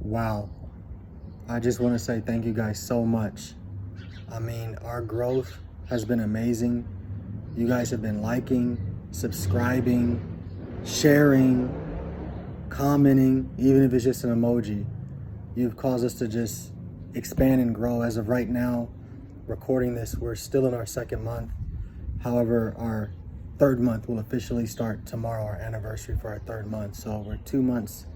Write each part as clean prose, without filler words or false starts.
Wow. I just want to say thank you guys so much. I mean, our growth has been amazing. You guys have been liking, subscribing, sharing, commenting, even if it's just an emoji. You've caused us to just expand and grow. As of right now, recording this, we're still in our second month. However, our third month will officially start tomorrow, our anniversary for our third month. So we're 2 months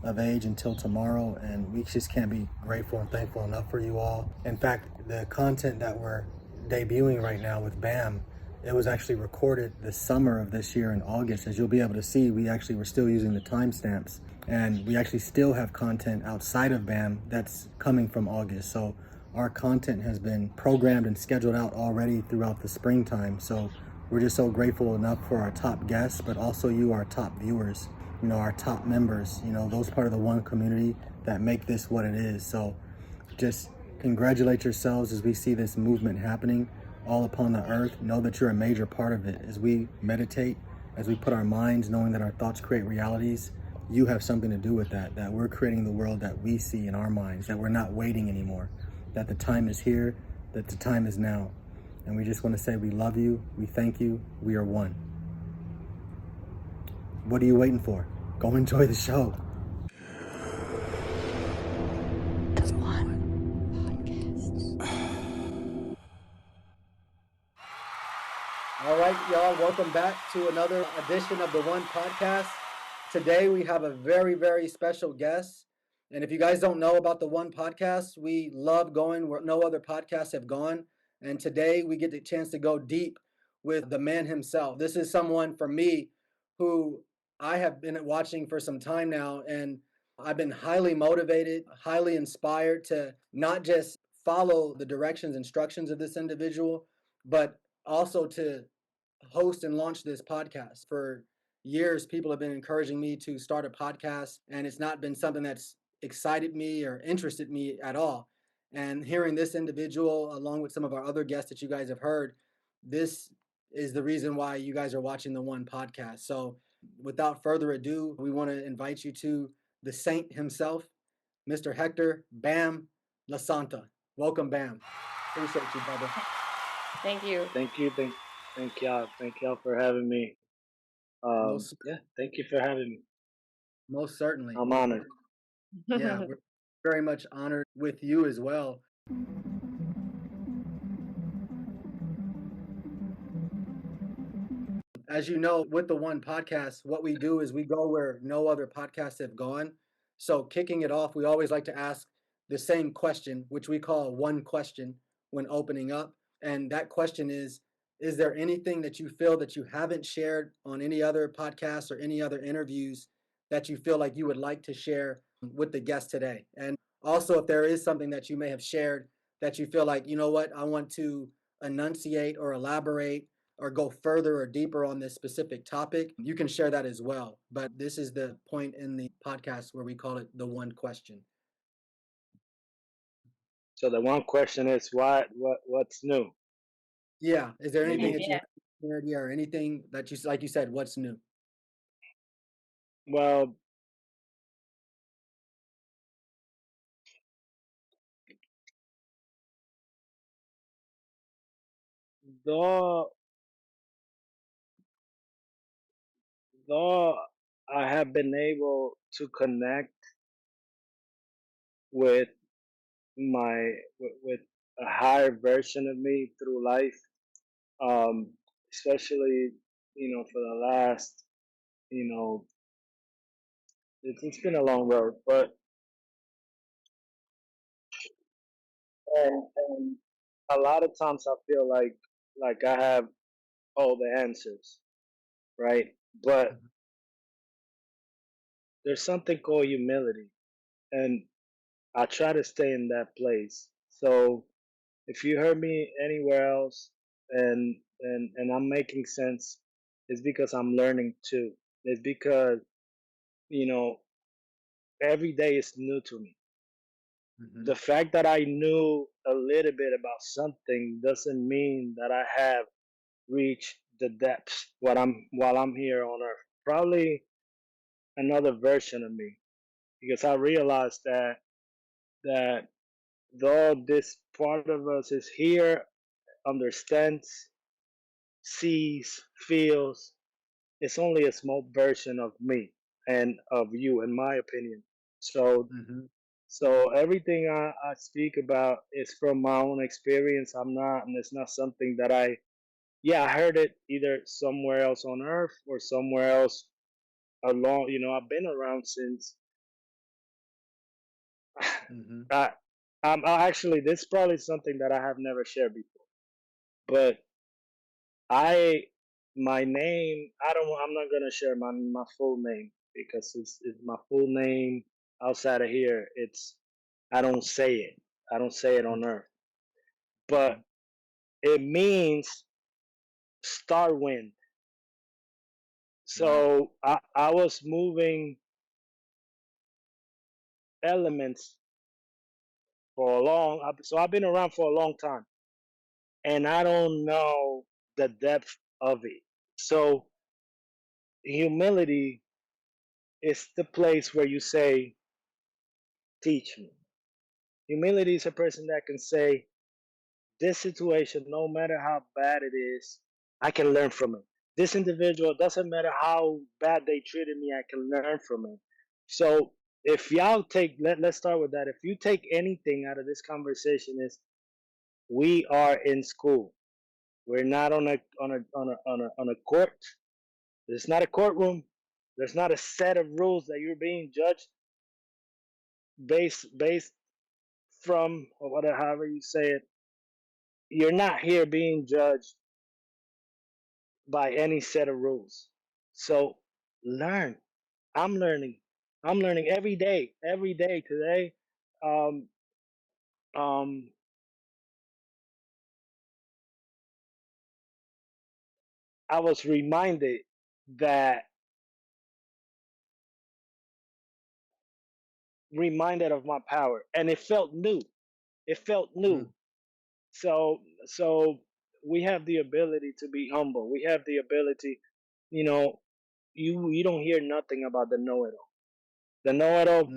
of age until tomorrow, and we just can't be grateful and thankful enough for you all. In fact, the content that we're debuting right now with BAM, it was actually recorded the summer of this year in August. As you'll be able to see, we actually were still using the timestamps, and we actually still have content outside of BAM that's coming from August. So our content has been programmed and scheduled out already throughout the springtime. So we're just so grateful enough for our top guests, but also you, our top viewers, our top members, those part of the one community that make this what it is. So just congratulate yourselves as we see this movement happening all upon the earth. Know that you're a major part of it. As we meditate, as we put our minds, knowing that our thoughts create realities, you have something to do with that we're creating the world that we see in our minds, that we're not waiting anymore, that the time is here, that the time is now. And we just want to say we love you, we thank you, we are one. What are you waiting for? Go enjoy the show. All right, y'all, welcome back to another edition of the One Podcast. Today we have a very, very special guest. And if you guys don't know about the One Podcast, we love going where no other podcasts have gone. And today we get the chance to go deep with the man himself. This is someone, for me, who I have been watching for some time now. And I've been highly motivated, highly inspired to not just follow the directions, instructions of this individual, but also to host and launch this podcast. For years, people have been encouraging me to start a podcast, and it's not been something that's excited me or interested me at all. And hearing this individual, along with some of our other guests that you guys have heard, this is the reason why you guys are watching the One Podcast. So, without further ado, we want to invite you to the saint himself, Mr. Hector Bam Lasanta. Welcome, Bam. Appreciate you, brother. Thank you. Thank y'all. Thank y'all for having me. Thank you for having me. Most certainly. I'm honored. Yeah, we're very much honored with you as well. As you know, with the One Podcast, what we do is we go where no other podcasts have gone. So, kicking it off, we always like to ask the same question, which we call one question when opening up. And that question is there anything that you feel that you haven't shared on any other podcasts or any other interviews that you feel like you would like to share with the guest today? And also, if there is something that you may have shared that you feel like, you know what, I want to enunciate or elaborate or go further or deeper on this specific topic, you can share that as well. But this is the point in the podcast where we call it the one question. So the one question is, what's new? Yeah. Is there anything that you Yeah. have shared, yeah, or anything that you, like you said, what's new? Well, though though I have been able to connect with with a higher version of me through life, um, especially for the last you know it's been a long road, but and a lot of times I feel like I have all the answers, right? But there's something called humility, and I try to stay in that place. So if you heard me anywhere else and I'm making sense, it's because I'm learning too. It's because you know every day is new to me. Mm-hmm. The fact that I knew a little bit about something doesn't mean that I have reached the depths while I'm here on earth. Probably another version of me. because I realized that though this part of us is here, understands, sees, feels, it's only a small version of me and of you, in my opinion. So Mm-hmm. everything I speak about is from my own experience. I'm not, and it's not something that I heard it either somewhere else on earth or somewhere else along. I've been around since. Mm-hmm. I, actually, this is probably something that I have never shared before, but I, my name, I'm not gonna share my full name because it's my full name outside of here. I don't say it. I don't say it on earth, Mm-hmm. but it means star wind. Wow. So I was moving elements for a so I've been around for a long time, and I don't know the depth of it. So humility is the place where you say, teach me. Humility is a person that can say, this situation, no matter how bad it is, I can learn from it. This individual, doesn't matter how bad they treated me, I can learn from it. So if y'all let's start with that. If you take anything out of this conversation, is we are in school. We're not on a court. It's not a courtroom. There's not a set of rules that you're being judged based from, or whatever, however you say it. You're not here being judged by any set of rules. So learn. I'm learning. I'm learning every day. Every day today. Um, um, I was that reminded of my power, and it felt new. It felt Mm-hmm. new. So we have the ability to be humble. We have the ability, you know, you don't hear nothing about the know-it-all. The know-it-all,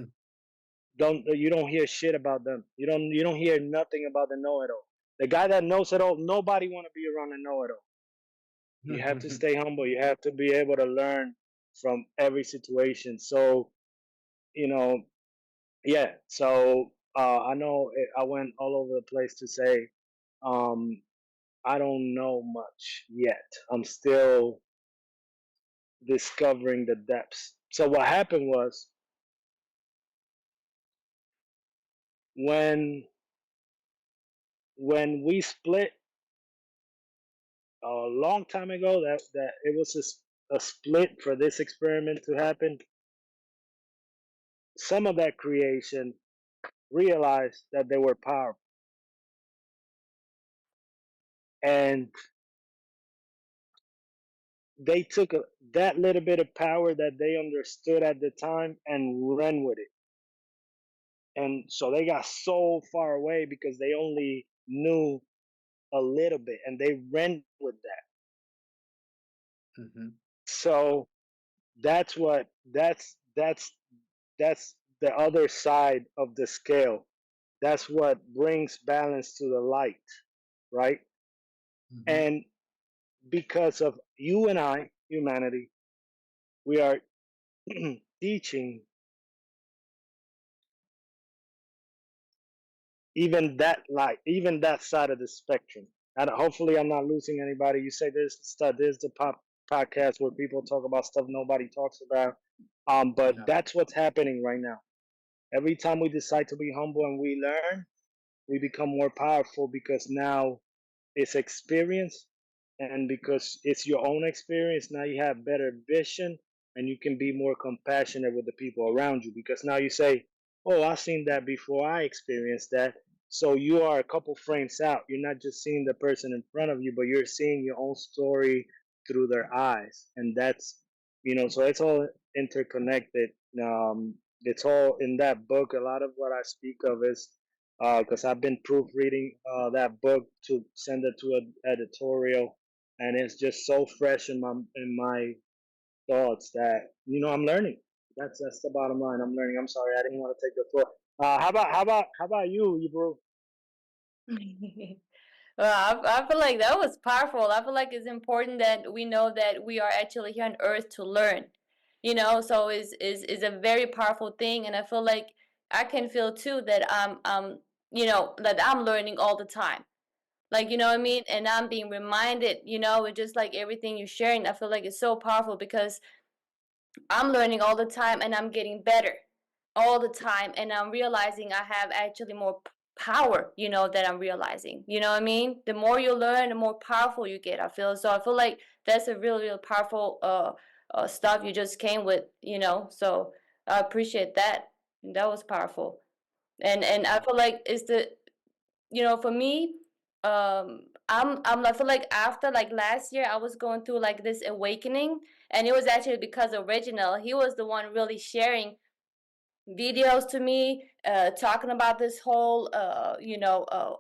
you don't hear shit about them. You don't hear nothing about the know-it-all. The guy that knows it all, nobody want to be around a know-it-all. You have to Mm-hmm. stay humble. You have to be able to learn from every situation. So you know, yeah. So I know I went all over the place to say um, I don't know much yet. I'm still discovering the depths. So what happened was when we split a long time ago, that it was a split for this experiment to happen. Some of that creation realized that they were powerful, and they took that little bit of power that they understood at the time and ran with it. And so they got so far away because they only knew a little bit, and they ran with that. Mm-hmm. So that's what that's the other side of the scale. That's what brings balance to the light, right? Mm-hmm. And because of you and I, humanity, we are teaching even that light, even that side of the spectrum. And hopefully, I'm not losing anybody. You say this is the podcast where people talk about stuff nobody talks about. But Yeah. that's what's happening right now. Every time we decide to be humble and we learn, we become more powerful because now it's experience, and because it's your own experience, now you have better vision, and you can be more compassionate with the people around you because now you say, oh, I've seen that before, I experienced that. So you are a couple frames out. You're not just seeing the person in front of you, but you're seeing your own story through their eyes. And that's, so it's all interconnected. It's all in that book. A lot of what I speak of is because I've been proofreading that book to send it to an editorial, and it's just so fresh in my thoughts that I'm learning. That's the bottom line. I'm learning. I'm sorry, I didn't want to take the floor. How about you, bro? I feel like that was powerful. I feel like it's important that we know that we are actually here on earth to learn. So is a very powerful thing, and I feel like I can feel too that that I'm learning all the time. Like, you know what I mean? And I'm being reminded, with just like everything you're sharing, I feel like it's so powerful because I'm learning all the time and I'm getting better all the time. And I'm realizing I have actually more power, that I'm realizing. You know what I mean? The more you learn, the more powerful you get, I feel. So I feel like that's a really, really powerful stuff you just came with, So I appreciate that. That was powerful. And I feel like it's for me, I feel like after like last year I was going through like this awakening, and it was actually because of Reginald. He was the one really sharing videos to me, talking about this whole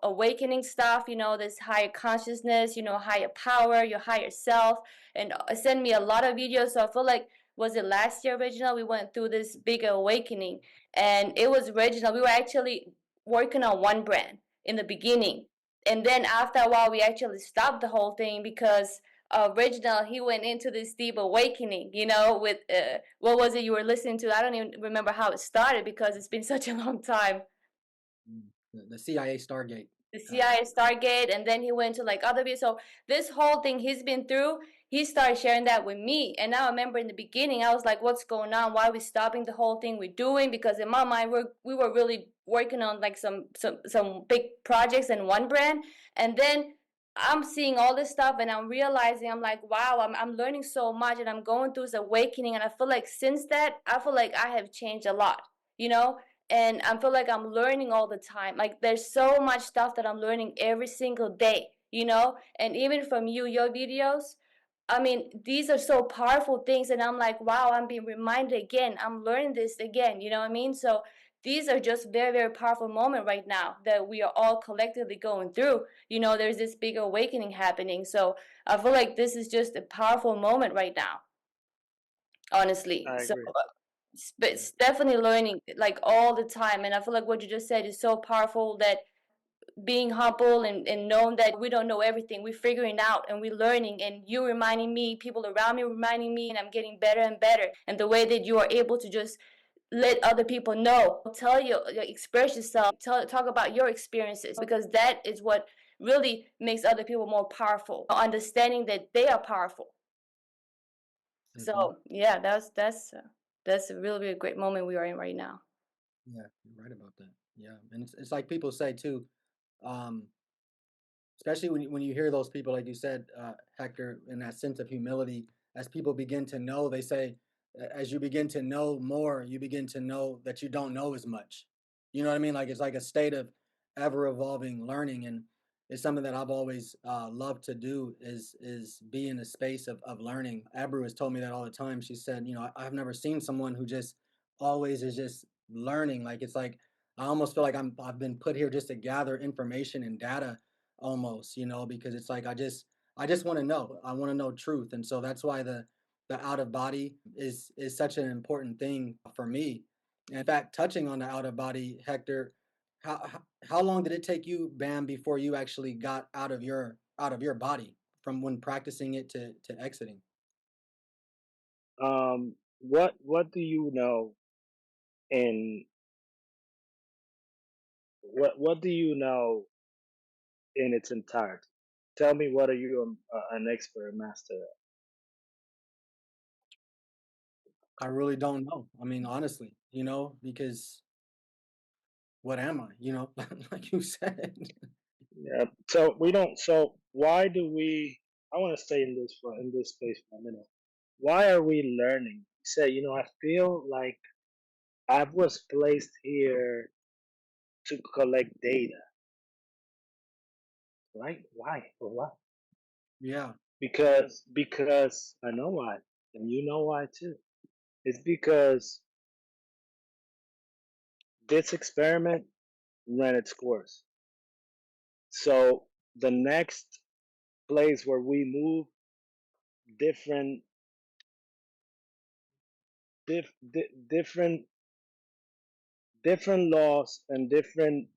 awakening stuff, this higher consciousness, higher power, your higher self, and send me a lot of videos. So I feel like, was it last year, Reginald, we went through this big awakening, and it was Reginald. We were actually working on one brand in the beginning, and then after a while we actually stopped the whole thing because Reginald, he went into this deep awakening, with what was it you were listening to? I don't even remember how it started because it's been such a long time. The CIA Stargate. The CIA Stargate, and then he went to like other videos. So this whole thing he's been through, he started sharing that with me. And now I remember in the beginning, I was like, "What's going on? Why are we stopping the whole thing we're doing?" Because in my mind, we were really working on like some big projects and one brand, and then I'm seeing all this stuff, and I'm realizing I'm like, "Wow, I'm learning so much, and I'm going through this awakening." And I feel like since that, I feel like I have changed a lot. You know, and I feel like I'm learning all the time. Like there's so much stuff that I'm learning every single day, and even from you, your videos. I mean, these are so powerful things, and I'm like, wow, I'm being reminded again. I'm learning this again. You know what I mean? So these are just very, very powerful moment right now that we are all collectively going through. There's this big awakening happening. So I feel like this is just a powerful moment right now, honestly. I So agree. but Yeah, it's definitely learning like all the time, and I feel like what you just said is so powerful, that being humble and knowing that we don't know everything, we're figuring out and we're learning, and you reminding me, people around me reminding me, and I'm getting better and better. And the way that you are able to just let other people know, tell you, express yourself, talk about your experiences, because that is what really makes other people more powerful, understanding that they are powerful. Hmm. So yeah, that's a really, really great moment we are in right now. Yeah, you're right about that. Yeah, and it's like people say too. Um, Especially when you hear those people, like you said, Hector, in that sense of humility, as people begin to know, they say, as you begin to know more, you begin to know that you don't know as much. You know what I mean? Like it's like a state of ever evolving learning, and it's something that I've always loved to do is be in a space of learning. Abru has told me that all the time. She said, I've never seen someone who just always is just learning. Like it's like I almost feel like I've been put here just to gather information and data almost, because it's like I just want to know. I want to know truth. And so that's why the out of body is such an important thing for me. And in fact, touching on the out of body, Hector, how long did it take you, Bam, before you actually got out of your body from when practicing it to exiting? what do you know in what do you know in its entirety? Tell me, what are you an expert master at? I really don't know. I mean, honestly, because what am I? Like you said. Yeah. So we don't. So why do we? I want to stay in this space for a minute. Why are we learning? Say, I feel like I was placed here to collect data, right? Why? For what? Yeah. Because I know why, and you know why too. It's because this experiment ran its course. So the next place where we move, different different laws and different.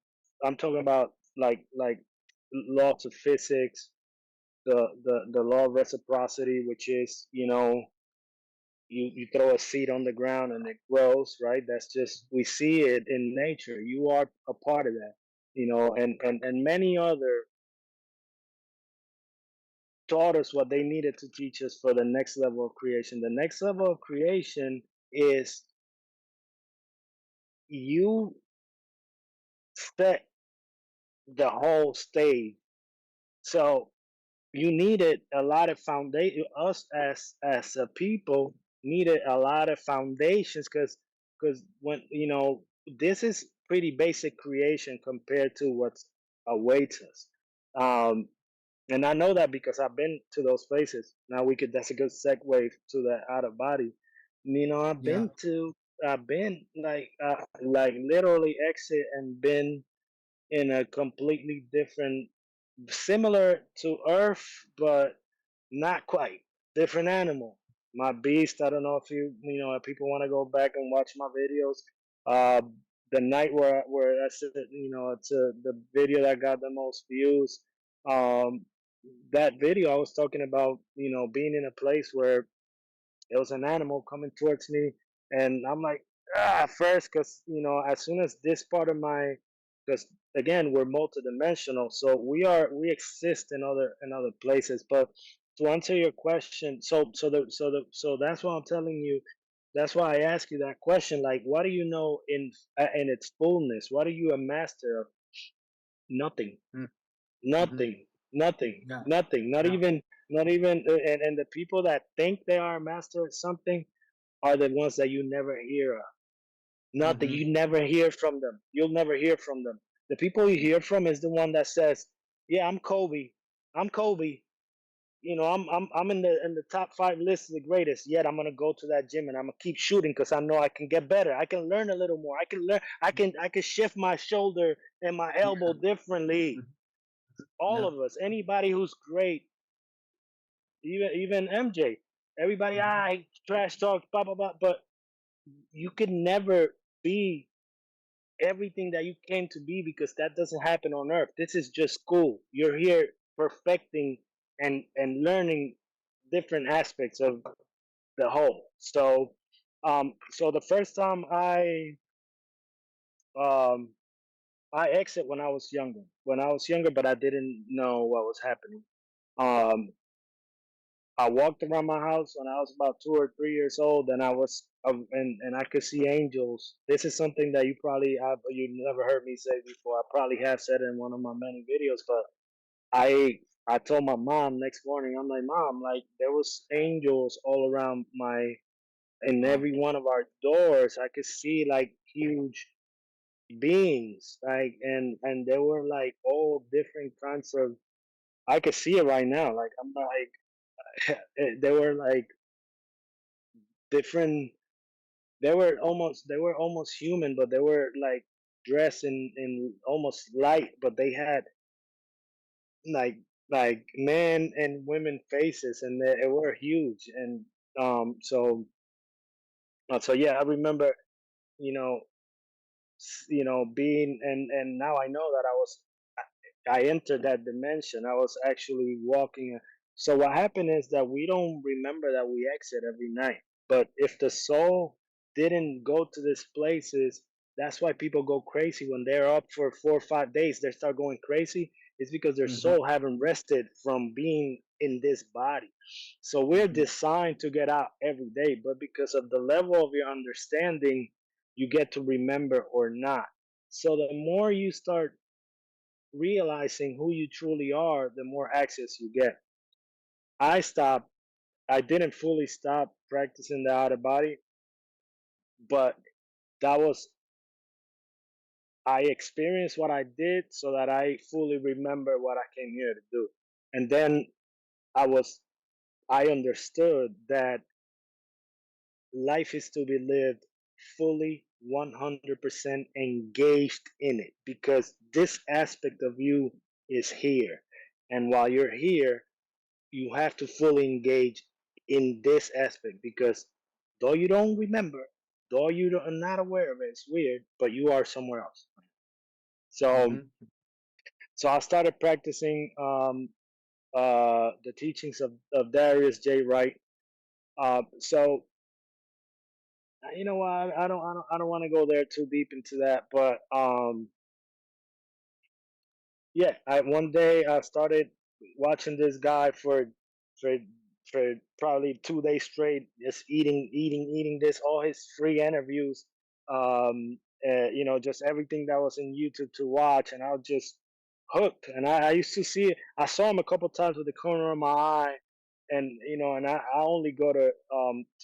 I'm talking about like laws of physics, the law of reciprocity, which is, you throw a seed on the ground and it grows, right? That's just, we see it in nature. You are a part of that, and many other taught us what they needed to teach us for the next level of creation. The next level of creation is you set the whole stage. So you needed a lot of foundation. Us as a people needed a lot of foundations, because when this is pretty basic creation compared to what awaits us. Um, and I know that because I've been to those places. Now we could. That's a good segue to the out of body. Yeah. I've been like literally exit and been in a completely different, similar to Earth, but not quite. Different animal. My beast. I don't know if if people want to go back and watch my videos. Uh, the night where I said, it's the video that got the most views. Um, that video I was talking about, being in a place where it was an animal coming towards me, and I'm like, first, because as soon as this part of my, because again we're multidimensional, so we exist in other places. But to answer your question, so that's why I'm telling you. That's why I ask you that question. Like, what do you know in its fullness? What are you a master of? Nothing. Mm-hmm. Nothing. Nothing. Yeah. Nothing. Not Yeah. even. Not even. And the people that think they are a master at something are the ones that you never hear of. Nothing. Mm-hmm. You never hear from them. You'll never hear from them. The people you hear from is the one that says, "Yeah, I'm Kobe. I'm Kobe. I'm in the top 5 list of the greatest. Yet I'm gonna go to that gym and I'm gonna keep shooting because I know I can get better. I can learn a little more. I can learn. I can shift my shoulder and my elbow Yeah. differently. Mhm. All Yeah. of us. Anybody who's great, even MJ. Everybody, Mhm. trash talk, blah blah blah. But you can never be everything that you came to be, because that doesn't happen on Earth. This is just school. You're here perfecting and learning different aspects of the whole. So the first time um I exit when I was younger. When I was younger, but I didn't know what was happening. Um, I walked around my house when I was about 2 or 3 years old, and I could see angels. This is something that you never heard me say before. I probably have said it in one of my many videos, but I told my mom next morning. I'm like, Mom, like there was angels all around in Wow. every one of our doors. I could see like huge beings, like and they were like all different kinds of. I could see it right now. Like I'm like they were like different. They were almost human, but they were like dressed in almost light, but they had like men and women faces, and they were huge. And so yeah, I remember, you know being, and now I know that I entered that dimension. I was actually walking. So what happened is that we don't remember that we exit every night. But if the soul didn't go to these places, that's why people go crazy when they're up for 4 or 5 days. They start going crazy. It's because their Mm-hmm. soul haven't rested from being in this body. So we're Mm-hmm. designed to get out every day, but because of the level of your understanding, you get to remember or not. So the more you start realizing who you truly are, the more access you get. I stopped. I didn't fully stop practicing the out of body, but that was, I experienced what I did so that I fully remember what I came here to do. And then I was, I understood that life is to be lived fully 100% engaged in it, because this aspect of you is here. And while you're here, you have to fully engage in this aspect, because though you don't remember, though are not aware of it. It's weird, but you are somewhere else. So, Mm-hmm. so I started practicing the teachings of Darius J. Wright. So you know what? I don't want to go there too deep into that, but yeah, one day I started watching this guy for for probably 2 days straight, just eating this, all his free interviews, just everything that was in YouTube to watch, and I was just hooked. And I used to see, I saw him a couple times with the corner of my eye, and and I only go to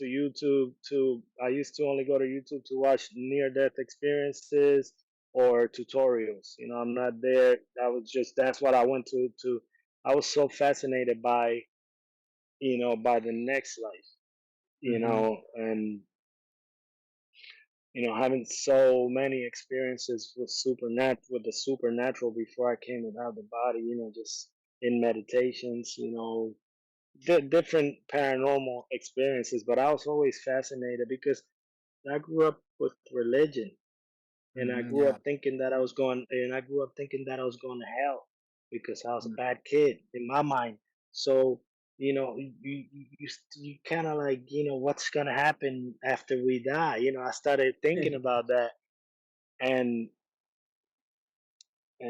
YouTube to I used to only go to YouTube to watch near death experiences or tutorials. I'm not there. That's what I went to. I was so fascinated by the next life, Mm-hmm. and having so many experiences with the supernatural before I came without the body, just in meditations, different paranormal experiences. But I was always fascinated because I grew up with religion, and I Mm-hmm. grew Yeah. up thinking that I was going to hell because I was a bad kid in my mind. So you kind of like, what's gonna happen after we die. I started thinking about that, and I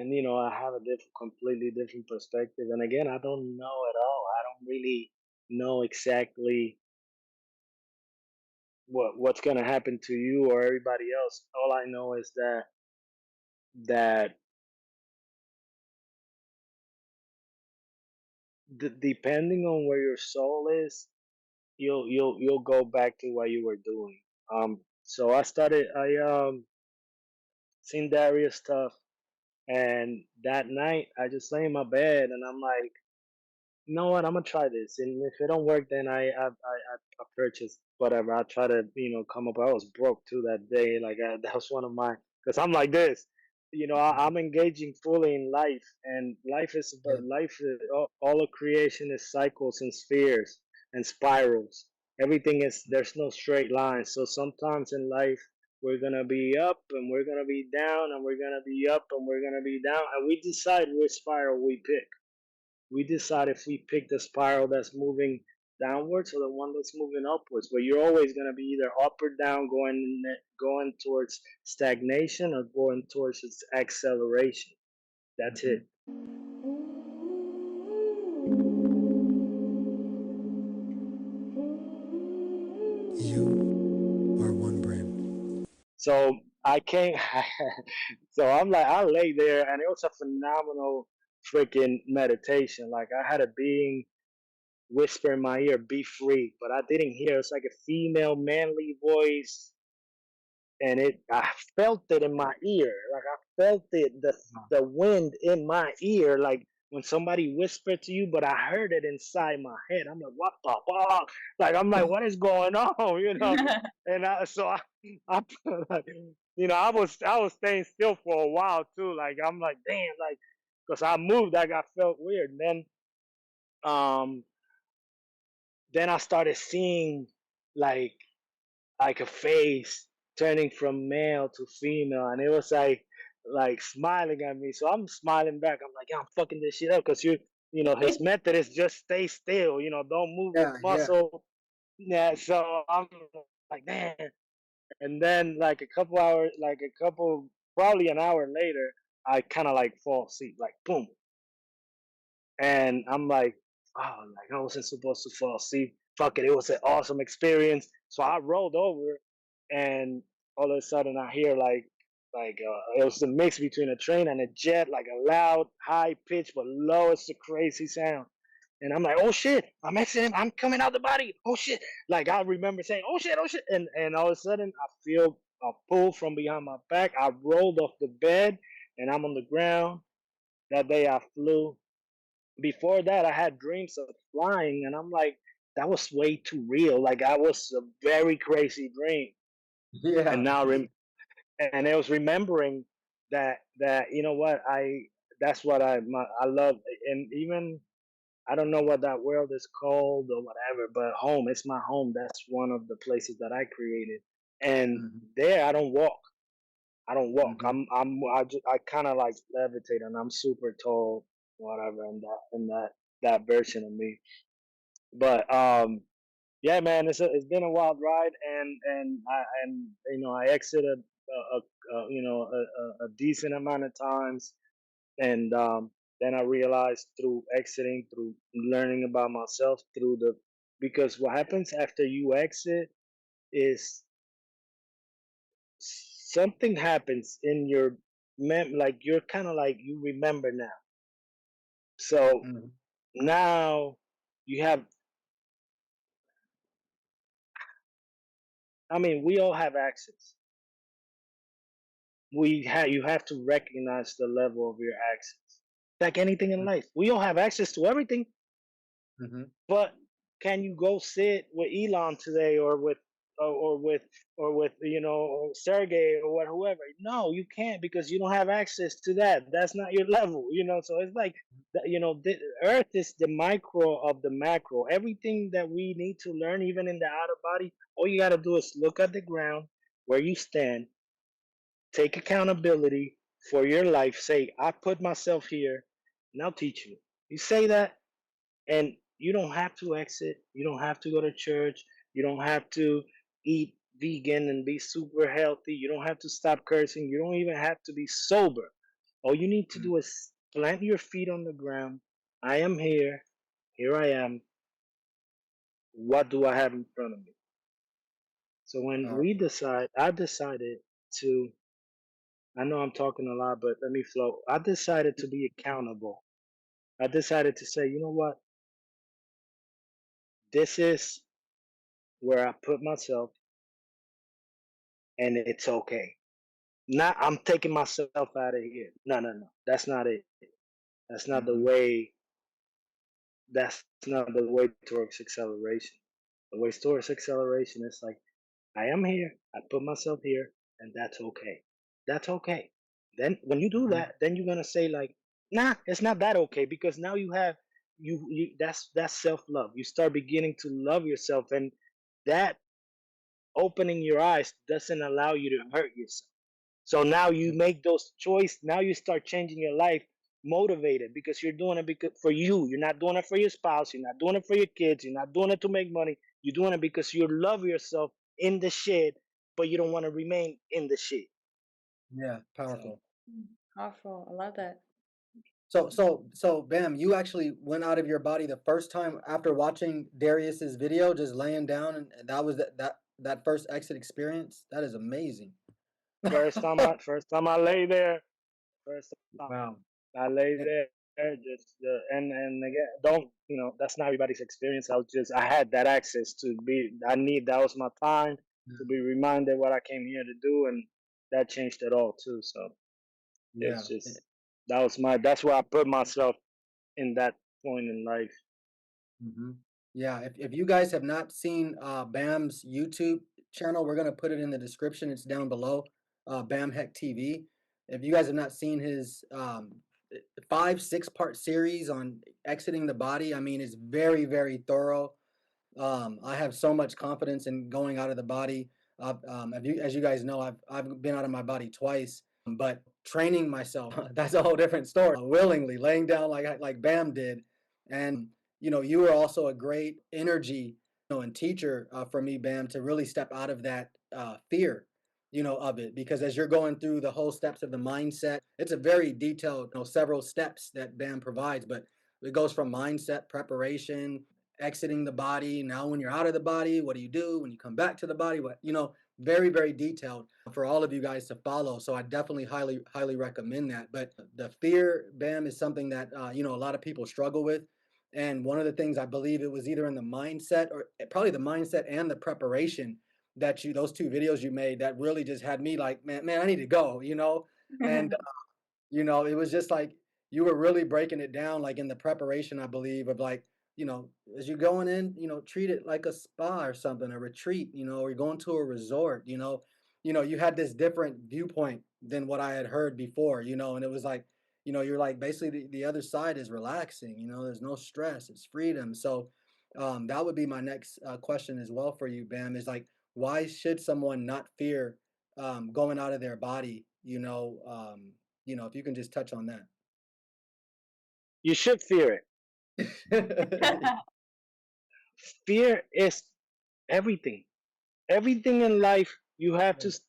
have a completely different perspective. And again, I don't know at all. I don't really know exactly what's gonna happen to you or everybody else. All I know is that depending on where your soul is, you'll go back to what you were doing. So I seen Darius stuff, and that night I just lay in my bed and I'm like, you know what? I'm gonna try this, and if it don't work, then I purchase whatever. I try to come up. I was broke too that day. Like that was one of my, because I'm like this. I'm engaging fully in life, and Yeah. life is all of creation is cycles and spheres and spirals. Everything is, there's no straight line. So sometimes in life we're gonna be up and we're gonna be down and we're gonna be up and we're gonna be down, and we decide which spiral we pick. We decide if we pick the spiral that's moving downwards or the one that's moving upwards. But you're always going to be either up or down, going towards stagnation or going towards its acceleration. That's Mm-hmm. it. You are one brain. So I came, so I'm like, I lay there, and it was a phenomenal freaking meditation. Like I had a being whisper in my ear, "Be free," but I didn't hear. It's like a female, manly voice, and I felt it in my ear. Like I felt it, the wind in my ear, like when somebody whispered to you, but I heard it inside my head. I'm like, what the fuck? Like I'm like, what is going on? And I like, I was staying still for a while too. Like I'm like, damn, like, because I moved, like I felt weird. And um then I started seeing like a face turning from male to female, and it was like smiling at me. So I'm smiling back. I'm like, yeah, I'm fucking this shit up, because his method is just stay still. Don't move your Yeah. Yeah. muscle. Yeah. So I'm like, man. And then like probably an hour later, I kind of like fall asleep, like boom, and I'm like, oh, like I wasn't supposed to fall asleep. Fuck it, it was an awesome experience. So I rolled over, and all of a sudden I hear it was a mix between a train and a jet, like a loud, high pitch but lowest to crazy sound. And I'm like, oh shit, I'm exiting, I'm coming out the body. Oh shit. Like I remember saying, oh shit. And all of a sudden I feel a pull from behind my back. I rolled off the bed and I'm on the ground. That day I flew. Before that, I had dreams of flying, and I'm like, that was way too real. Like I was a very crazy dream, and Yeah. and it was remembering that you know what I that's what I love, and even I don't know what that world is called or whatever, but home, it's my home. That's one of the places that I created. And Mhm. there I don't walk. I don't walk. Mhm. I kind of like levitate and I'm super tall, whatever, in that version of me. But yeah, man, it's been a wild ride, and I exited a decent amount of times, and then I realized through exiting, through learning about myself, through the because what happens after you exit is something happens in your like you're kind of like you remember now. So Mhm. now you have. I mean, we all have access. You have to recognize the level of your access. Like anything in life, we all have access to everything. Mhm. But can you go sit with Elon today, or with Sergey or whoever? No, you can't because you don't have access to that. That's not your level. So it's like the Earth is the micro of the macro. Everything that we need to learn, even in the outer body, all you got to do is look at the ground where you stand, take accountability for your life. Say, I put myself here, and I'll teach you. You say that, and you don't have to exit. You don't have to go to church. You don't have to eat vegan and be super healthy. You don't have to stop cursing. You don't even have to be sober. All you need to Mhm. do is plant your feet on the ground. I am here. Here I am. What do I have in front of me? So when Powerful. I decided to, I know I'm talking a lot, but let me flow. I decided to be accountable. I decided to say, you know what? This is where I put myself, and it's okay. Not I'm taking myself out of here. No, no, no. That's not it. That's not the Mhm. way. That's not the way towards acceleration. The way towards acceleration is like, I am here. I put myself here, and that's okay. That's okay. Then when you do Mhm. that, then you're gonna say like, nah, it's not that okay because now you have that's self love. You start beginning to love yourself, and that opening your eyes doesn't allow you to hurt yourself. So now you make those choices. Now you start changing your life motivated because you're doing it because for you. You're not doing it for your spouse. You're not doing it for your kids. You're not doing it to make money. You're doing it because you love yourself in the shit, but you don't want to remain in the shit. Yeah, So powerful. Powerful. I love that. So Bam, you actually went out of your body the first time after watching Darius's video, just laying down, and that was that first exit experience. That is amazing. first time I lay there, first time Wow. I lay Yeah. there, just and again, don't that's not everybody's experience. I had that access to be. That was my time to be reminded what I came here to do, and that changed it all too. So Yeah. it's just that's where I put myself in that point in life. Hmm. Yeah, if you guys have not seen Bam's YouTube channel, we're gonna put it in the description. It's down below. Bam Heck TV. If you guys have not seen his 5, 6 part series on exiting the body, I mean, it's very, very thorough. I have so much confidence in going out of the body. As you guys know, I've been out of my body twice, but training myself, that's a whole different story. Willingly laying down like Bam did, and you were also a great energy, and teacher for me, Bam, to really step out of that fear, of it, because as you're going through the whole steps of the mindset, it's a very detailed, several steps that Bam provides, but it goes from mindset preparation, exiting the body. Now, when you're out of the body, what do you do? When you come back to the body, very, very detailed for all of you guys to follow. So I definitely highly, highly recommend that. But the fear, Bam, is something that, a lot of people struggle with. And one of the things I believe it was either in the mindset or probably the mindset and the preparation that those 2 videos you made that really just had me like, man, I need to go. And it was just like you were really breaking it down, like in the preparation, I believe, of like, as you're going in, treat it like a spa or something, a retreat, or you're going to a resort, you had this different viewpoint than what I had heard before, and it was like you know, you're like basically the other side is relaxing, you know, there's no stress, it's freedom. So that would be my next question as well for you, Bam, is like, why should someone not fear going out of their body? You know, if you can just touch on that. You should fear it. Fear is everything. Everything in life you have Yeah. to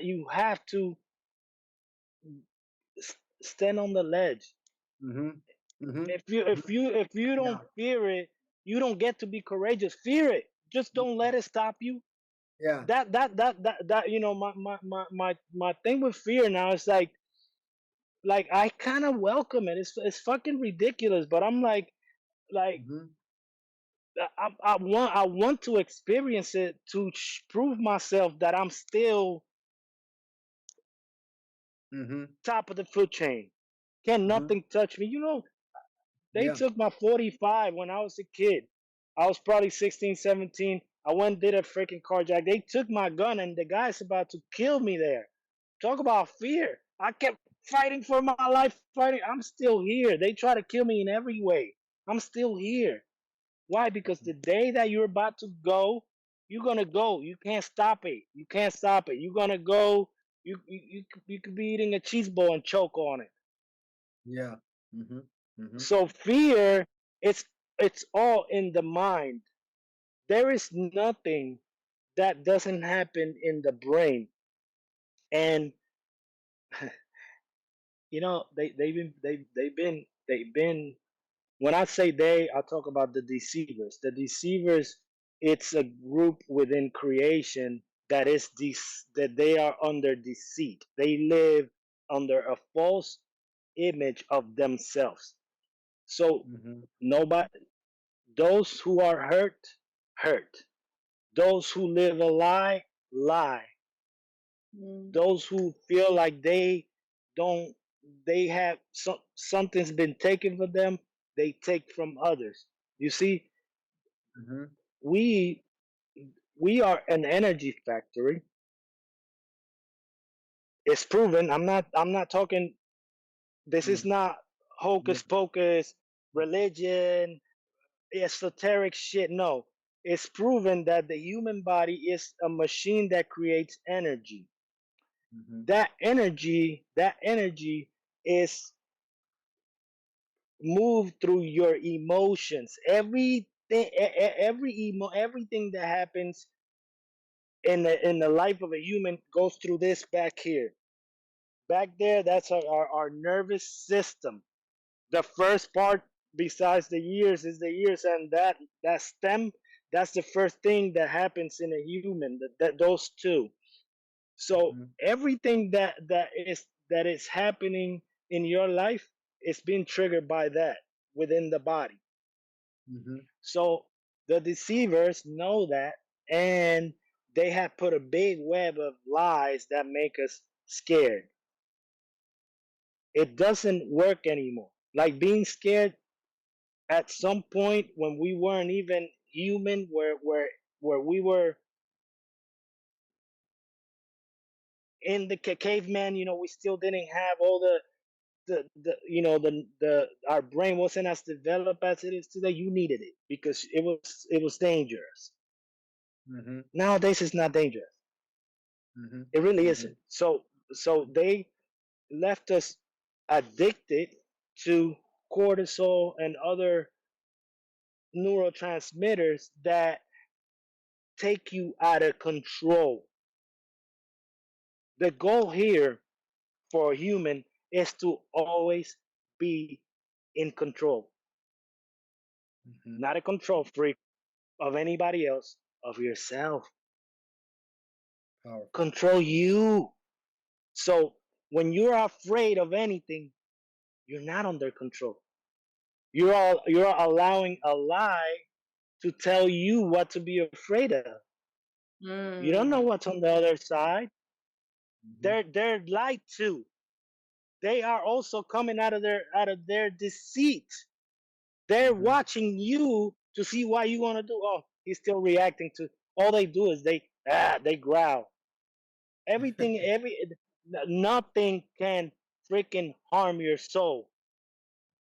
you have to stand on the ledge. Mhm. Mhm. If you don't Yeah. fear it, you don't get to be courageous. Fear it. Just don't let it stop you. Yeah. That my thing with fear now is like I kind of welcome it. It's fucking ridiculous, but I'm like Mhm. I want to experience it to prove myself that I'm still Mhm. top of the food chain. Can Mhm. nothing touch me? They Yeah. took my 45 when I was a kid. I was probably 16, 17. I went and did a freaking carjack. They took my gun and the guy's about to kill me there. Talk about fear. I kept fighting for my life, fighting. I'm still here. They try to kill me in every way. I'm still here. Why? Because the day that you're about to go, you're gonna go. You can't stop it. You can't stop it. You're gonna go. You could be eating a cheese ball and choke on it. Yeah. Mhm. Mhm. So fear, it's it's all in the mind. There is nothing that doesn't happen in the brain. And they've been when I say they, I talk about the deceivers. The deceivers, it's a group within creation that they are under deceit. They live under a false image of themselves. So Mhm. nobody those who are hurt, hurt. Those who live a lie, lie. Mm. Those who feel like don't they have something's been taken from them, they take from others. You see, Mhm. we we are an energy factory. It's proven. I'm not talking, this is Mm. not Yeah. hocus pocus, religion, esoteric shit. No. It's proven that the human body is a machine that creates energy. Mhm. That energy is moved through your emotions. Everything that happens in the life of a human goes through this back here. Back there, that's our nervous system. The first part, besides the ears, is the ears, and that stem, that's the first thing that happens in a human. That those two. So Mhm. everything that is happening in your life is being triggered by that within the body. Mhm. So the deceivers know that, and they have put a big web of lies that make us scared. It doesn't work anymore. Like being scared at some point when we weren't even human, where we were in the caveman. We still didn't have all the our brain wasn't as developed as it is today. You needed it because it was dangerous. Mhm. Nowadays it's not dangerous. Mhm. It really Mhm. isn't. So they left us addicted to cortisol and other neurotransmitters that take you out of control. The goal here for a human is to always be in control, Mhm. not a control freak of anybody else, of yourself. Powerful. Control you. So when you're afraid of anything, you're not under control. You're allowing a lie to tell you what to be afraid of. You don't know Mm. what's on the other side. Mhm. They're lied to. They are also coming out of their deceit. They're Mhm. watching you to see what you want to do. Oh, he's still reacting to. All they do is they growl. Everything, nothing can freaking harm your soul.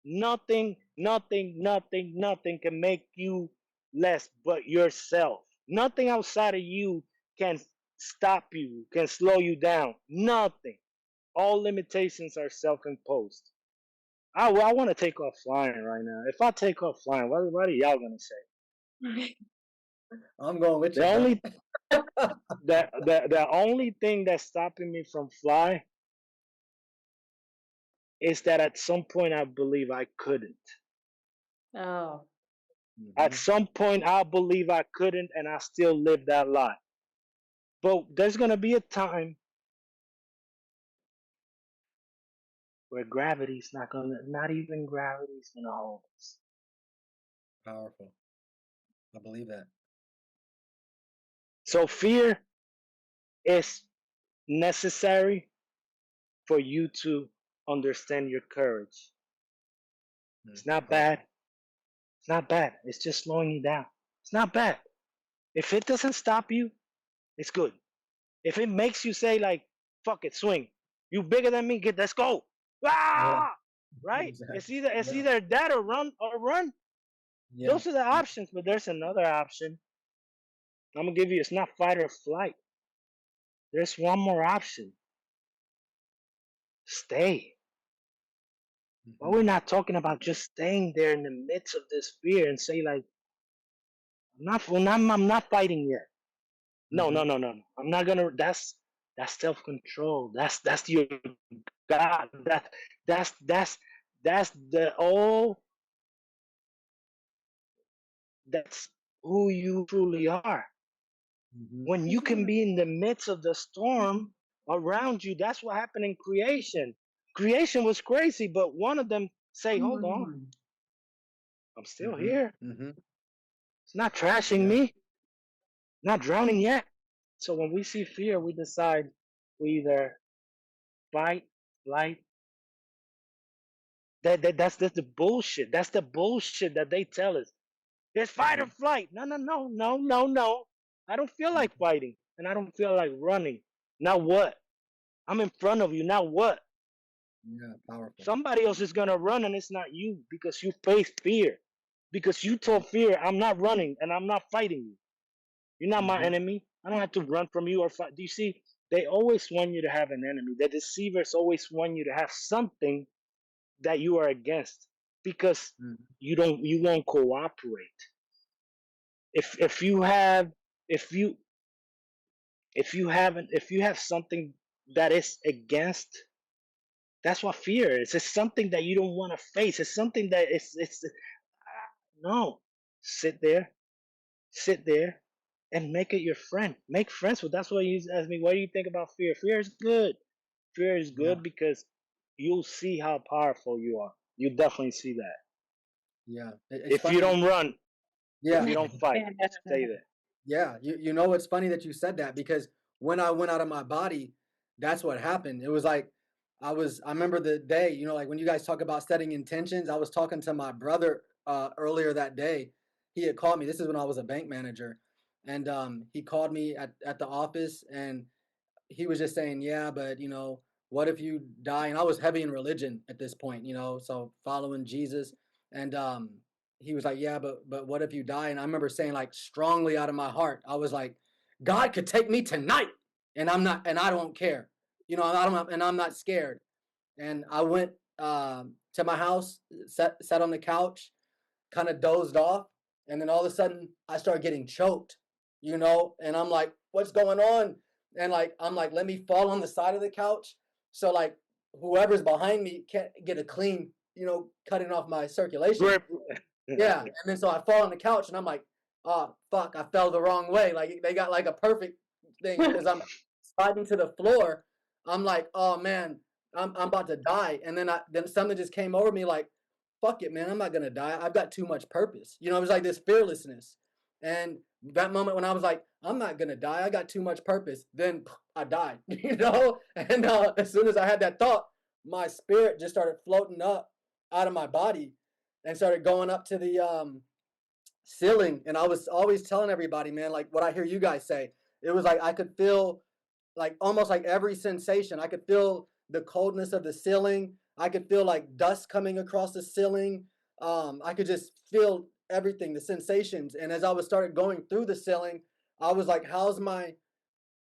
Nothing, nothing, nothing, nothing can make you less but yourself. Nothing outside of you can stop you, can slow you down. Nothing. All limitations are self-imposed. I want to take off flying right now. If I take off flying, what are y'all gonna say? I'm going with you, The bro. only the only thing that's stopping me from fly is that at some point I believe I couldn't. Oh. At Mm-hmm. some point I believe I couldn't, and I still live that life. But there's gonna be a time where not even gravity's gonna hold us. Powerful. I believe that. So fear is necessary for you to understand your courage. It's not Powerful. bad. It's not bad. It's just slowing you down. It's not bad. If it doesn't stop you, it's good. If it makes you say like, "Fuck it, swing. You bigger than me. Let's go." Yeah, Ah, right? exactly. It's Yeah. either that or run. Yeah. Those are the options. But there's another option. I'm gonna give you. It's not fight or flight. There's one more option. Stay. But Mm-hmm. we're not talking about just staying there in the midst of this fear and say like, I'm not fighting yet. No, Mm-hmm. no, no, no. I'm not gonna. That's self control. That's your God. That's that's the all. That's who you truly are. Mm-hmm. When you can be in the midst of the storm around you, that's what happened in creation. Creation was crazy, but one of them say, "Hold on, I'm still Mm-hmm. here. Mm-hmm. It's not trashing Yeah. me. Not drowning yet." So when we see fear, we decide we either fight, flight. That's the bullshit. That's the bullshit that they tell us. It's fight Mm-hmm. or flight. No, no, no, no, no, no. I don't feel like fighting, and I don't feel like running. Now what? I'm in front of you. Now what? Yeah. Powerful. Somebody else is gonna run, and it's not you because you face fear. Because you told fear, I'm not running and I'm not fighting you. You're not my Mm-hmm. enemy. I don't have to run from you or fight. Do you see? They always want you to have an enemy. The deceivers always want you to have something that you are against because Mm-hmm. you won't cooperate. If you have if you if you have something that is against, that's what fear is. It's something that you don't want to face. It's something that it's no. Sit there, sit there, and make it your friend. Make friends with. That's why you ask me, what do you think about fear? Fear is good. Fear is Yeah. good because you'll see how powerful you are. You definitely see that. Yeah. It's If you funny. don't run, if Yeah. you don't fight, stay there. Yeah. You know, it's funny that you said that because when I went out of my body, that's what happened. It was like I remember the day, you know, like when you guys talk about setting intentions, I was talking to my brother earlier that day. He had called me. This is when I was a bank manager. And he called me at the office and he was just saying, yeah, but you know, what if you die? And I was heavy in religion at this point, you know, so following Jesus. And he was like, yeah, but what if you die? And I remember saying like strongly out of my heart, I was like, God could take me tonight, and I'm not, and I don't care, you know, and I'm not scared. And I went to my house, sat on the couch, kind of dozed off, and then all of a sudden I started getting choked, you know, and I'm like, what's going on? And like I'm like, let me fall on the side of the couch, so like whoever's behind me can't get a clean, you know, cutting off my circulation. Grip. Yeah, and then so I fall on the couch, and I'm like, oh fuck, I fell the wrong way. Like they got like a perfect thing as I'm sliding to the floor. I'm like, oh man, I'm about to die. And then something just came over me like, fuck it, man, I'm not gonna die. I've got too much purpose. You know, it was like this fearlessness. And that moment when I was like, I'm not gonna die, I got too much purpose, then I died. You know, and as soon as I had that thought, my spirit just started floating up out of my body and started going up to the ceiling. And I was always telling everybody, man, like what I hear you guys say. It was like I could feel like almost like every sensation. I could feel the coldness of the ceiling. I could feel like dust coming across the ceiling. I could just feel everything, the sensations. And as I was started going through the ceiling, I was like, how's my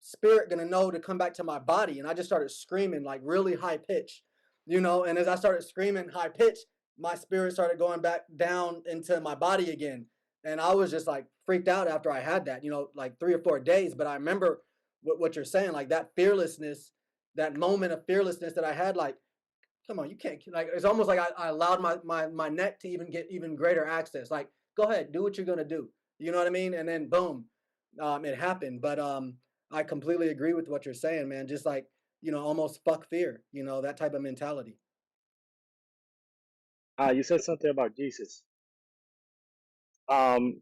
spirit gonna know to come back to my body? And I just started screaming like really high pitch, you know. And as I started screaming high pitch, my spirit started going back down into my body again. And I was just like freaked out after I had that, you know, like 3 or 4 days. But I remember what you're saying, like that fearlessness, that moment of fearlessness that I had, like, come on, you can't, like, it's almost like I allowed my neck to even get even greater access. Like, go ahead, do what you're gonna do. You know what I mean? And then boom, it happened. But I completely agree with what you're saying, man. Just like, you know, almost fuck fear, you know, that type of mentality. You said something about Jesus. Um,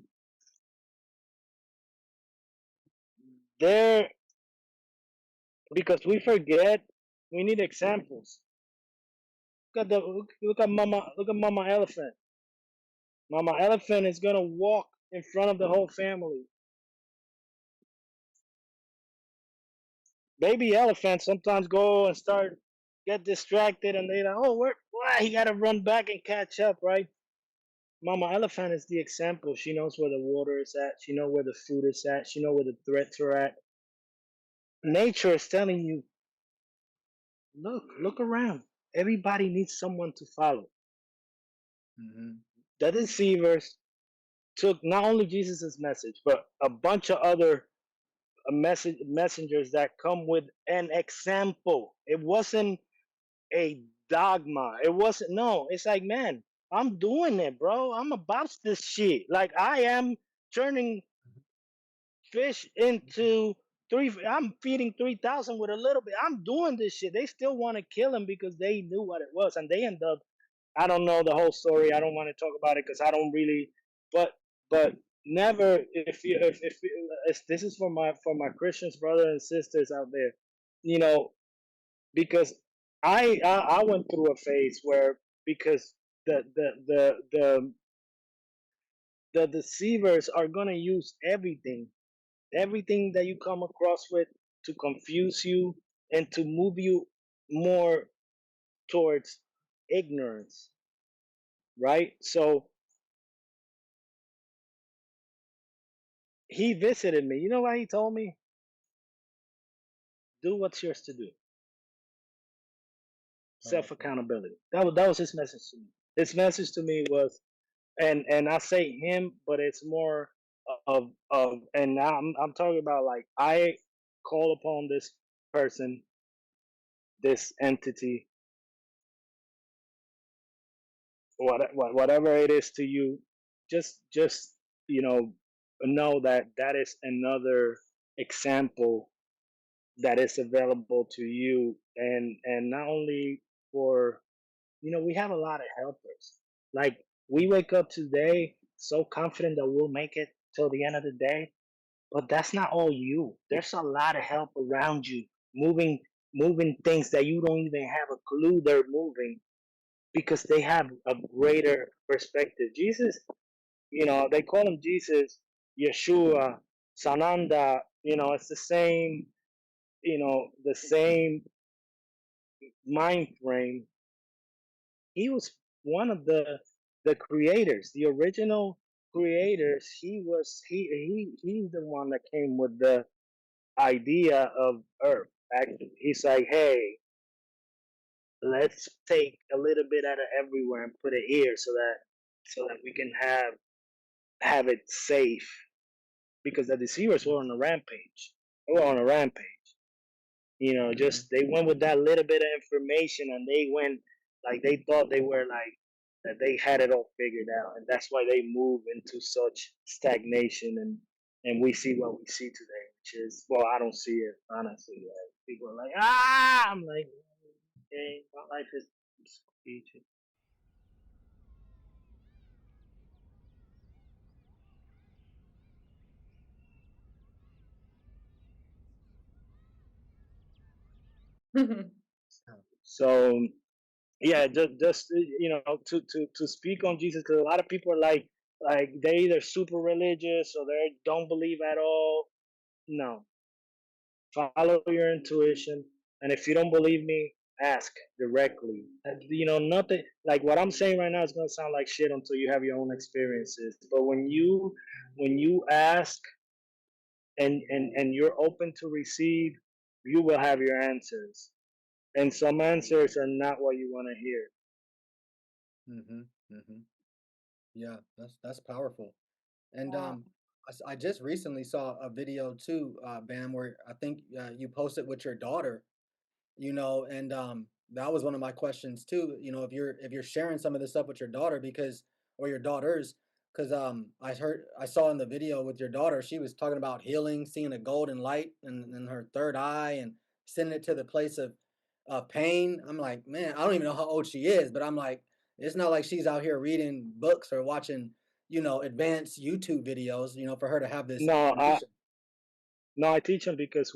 there because we forget, we need examples. Look at Mama Elephant. Mama Elephant is gonna walk in front of the whole family. Baby elephants sometimes go and start get distracted, and they like, oh, why he gotta run back and catch up, right? Mama elephant is the example. She knows where the water is at. She knows where the food is at. She knows where the threats are at. Nature is telling you, look around. Everybody needs someone to follow. Mm-hmm. The deceivers took not only Jesus' message, but a bunch of other messengers that come with an example. It wasn't a dogma. It wasn't, no. It's like, man, I'm doing it, bro. I'm about this shit. Like I am turning fish into three. I'm feeding 3,000 with a little bit. I'm doing this shit. They still want to kill him because they knew what it was, and they end up. I don't know the whole story. I don't want to talk about it because I don't really. But never. If this is for my Christians brothers and sisters out there, you know, because I went through a phase where because the deceivers are gonna use everything that you come across with to confuse you and to move you more towards ignorance, right? So he visited me. You know what he told me? Do what's yours to do. Self Powerful. accountability. That was his message to me. His message to me was, and I say him, but it's more of and now I'm talking about like I call upon this person, this entity, whatever it is to you, just you know that that is another example that is available to you, and not only for we have a lot of helpers. Like we wake up today so confident that we'll make it till the end of the day, but that's not all you. There's a lot of help around you, moving moving things that you don't even have a clue they're moving because they have a greater perspective. Jesus, they call him Jesus, Yeshua, Sananda. It's the same. The same mind frame. He was one of the creators, the original creators. He's the one that came with the idea of Earth. Actually, he's like, hey, let's take a little bit out of everywhere and put it here so that we can have it safe. Because the deceivers were on a rampage. They were on a rampage. Mm-hmm. Just they went with that little bit of information and they went like they thought they were like that they had it all figured out, and that's why they move into such stagnation, and we see what we see today, which is, well, I don't see it honestly. Like, people are like, I'm like, okay, my life is speech. So yeah, just to speak on Jesus, because a lot of people are like they either super religious or they don't believe at all. No, follow your intuition, and if you don't believe me, ask directly. Nothing like what I'm saying right now is gonna sound like shit until you have your own experiences. But when you ask and you're open to receive, you will have your answers. And some answers are not what you want to hear. Mm-hmm. Mm-hmm. Yeah, that's powerful. And Yeah. I just recently saw a video too, Bam, where I think you posted with your daughter, and that was one of my questions too, if you're sharing some of this stuff with your daughter, because or your daughters, because I saw in the video with your daughter, she was talking about healing, seeing a golden light in her third eye, and sending it to the place of pain. I'm like, man, I don't even know how old she is, but I'm like, it's not like she's out here reading books or watching advanced YouTube videos, for her to have this No, I information. no, I teach them because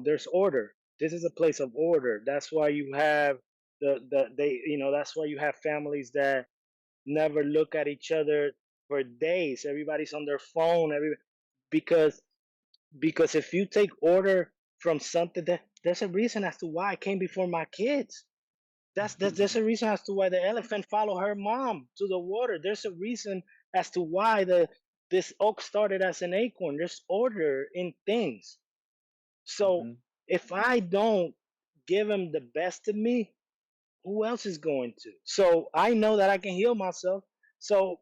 there's order. This is a place of order. That's why you have that's why you have families that never look at each other for days. Everybody's on their phone. Because because if you take order from something, that there's a reason as to why I came before my kids. There's a reason as to why the elephant followed her mom to the water. There's a reason as to why the this oak started as an acorn. There's order in things. So Hmm. if I don't give him the best of me, who else is going to? So I know that I can heal myself. So